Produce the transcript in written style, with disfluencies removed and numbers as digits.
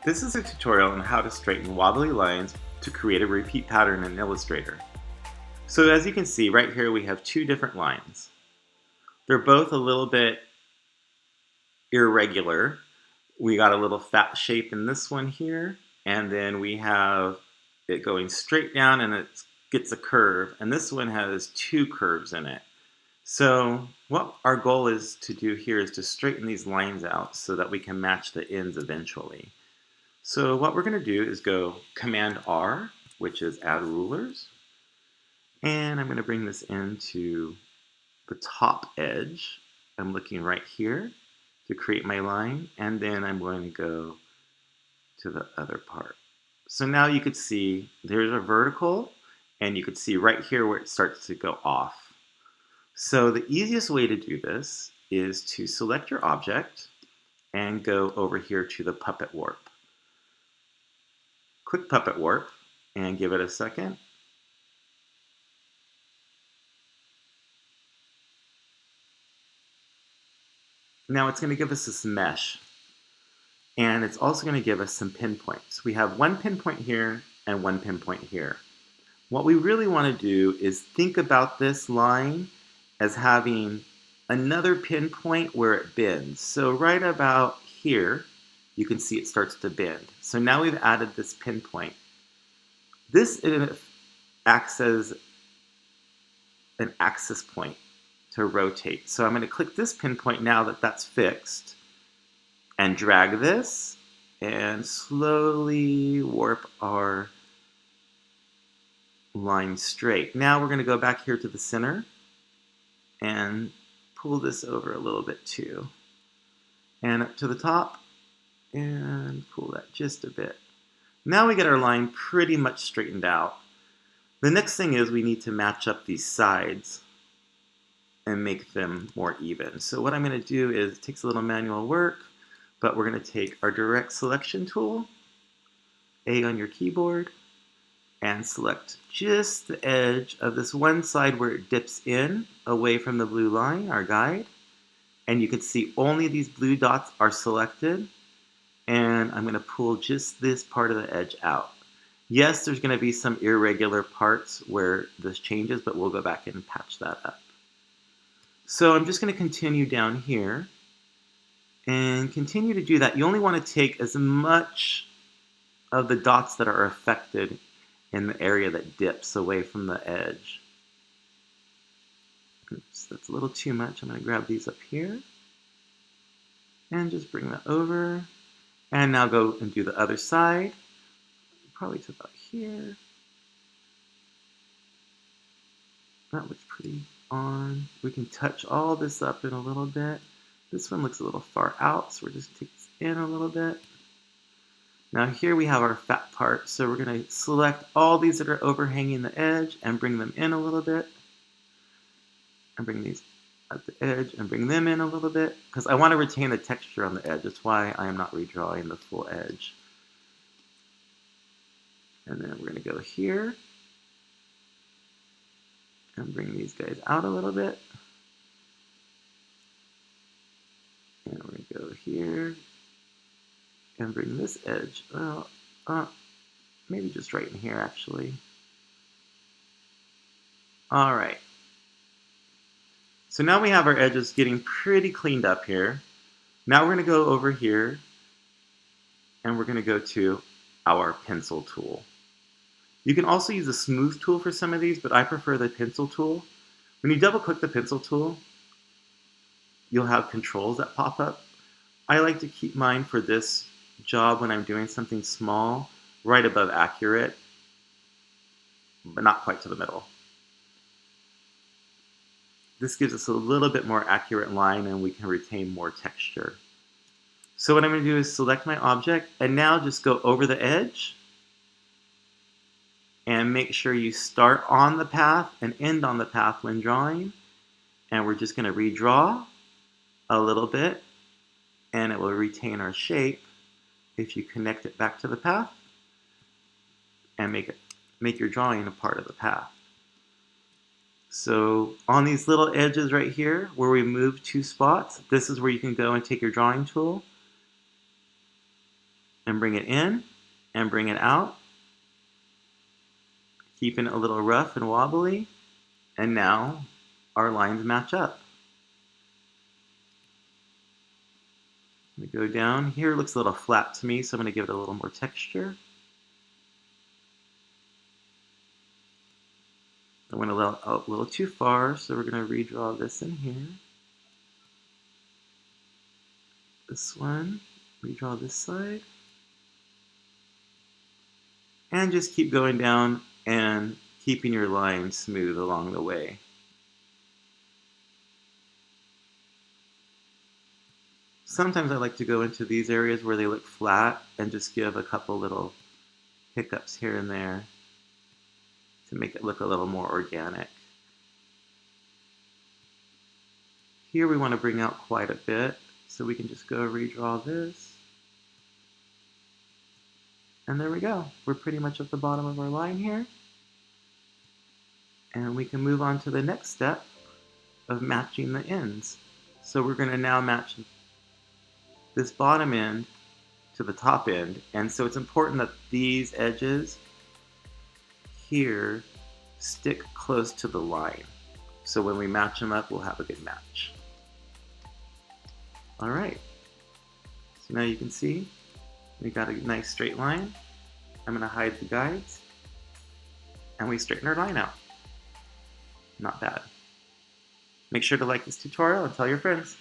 This is a tutorial on how to straighten wobbly lines to create a repeat pattern in Illustrator. So as you can see right here we have two different lines. They're both a little bit irregular. We got a little fat shape in this one here, and then we have it going straight down and it gets a curve, and this one has two curves in it. So what our goal is to do here is to straighten these lines out so that we can match the ends eventually. So what we're going to do is go Command R, which is add rulers, and I'm going to bring this into the top edge. I'm looking right here to create my line, and then I'm going to go to the other part. So now you could see there's a vertical, and you could see right here where it starts to go off. So the easiest way to do this is to select your object and go over here to the Puppet Warp. Click Puppet Warp and give it a second. Now it's going to give us this mesh, and it's also going to give us some pinpoints. We have one pinpoint here and one pinpoint here. What we really want to do is think about this line as having another pinpoint where it bends. So right about here, you can see it starts to bend. So now we've added this pinpoint. This acts as an axis point to rotate. So I'm going to click this pinpoint now that that's fixed and drag this and slowly warp our line straight. Now we're going to go back here to the center and pull this over a little bit too, and up to the top, and pull that just a bit. Now we get our line pretty much straightened out. The next thing is we need to match up these sides and make them more even. So what I'm going to do is, it takes a little manual work, but we're going to take our direct selection tool, A on your keyboard, and select just the edge of this one side where it dips in away from the blue line, our guide. And you can see only these blue dots are selected. And I'm going to pull just this part of the edge out. Yes, there's going to be some irregular parts where this changes, but we'll go back and patch that up. So I'm just going to continue down here and continue to do that. You only want to take as much of the dots that are affected in the area that dips away from the edge. Oops, that's a little too much. I'm going to grab these up here and just bring that over. And now go and do the other side, probably to about here. That looks pretty on. We can touch all this up in a little bit. This one looks a little far out, so we're just take this in a little bit. Now here we have our fat part, so we're going to select all these that are overhanging the edge and bring them in a little bit. And bring these at the edge and bring them in a little bit, because I want to retain the texture on the edge. That's why I am not redrawing the full edge. And then we're going to go here and bring these guys out a little bit. And we're going to go here and bring this edge, maybe just right in here actually. All right. So now we have our edges getting pretty cleaned up here. Now we're going to go over here and we're going to go to our pencil tool. You can also use a smooth tool for some of these, but I prefer the pencil tool. When you double click the pencil tool, you'll have controls that pop up. I like to keep mine for this job when I'm doing something small, right above accurate, but not quite to the middle. This gives us a little bit more accurate line and we can retain more texture. So what I'm going to do is select my object and now just go over the edge and make sure you start on the path and end on the path when drawing. And we're just going to redraw a little bit and it will retain our shape if you connect it back to the path and make your drawing a part of the path. So on these little edges right here where we move two spots, this is where you can go and take your drawing tool, and bring it in and bring it out, keeping it a little rough and wobbly, and now our lines match up. We go down here, it looks a little flat to me, so I'm going to give it a little more texture. I went a little too far, so we're going to redraw this in here. This one, redraw this side. And just keep going down and keeping your line smooth along the way. Sometimes I like to go into these areas where they look flat and just give a couple little hiccups here and there to make it look a little more organic. Here we want to bring out quite a bit, so we can just go redraw this. And there we go. We're pretty much at the bottom of our line here. And we can move on to the next step of matching the ends. So we're going to now match this bottom end to the top end. And so it's important that these edges here stick close to the line. So when we match them up, we'll have a good match. All right. So now you can see we got a nice straight line. I'm going to hide the guides. And we straighten our line out. Not bad. Make sure to like this tutorial and tell your friends.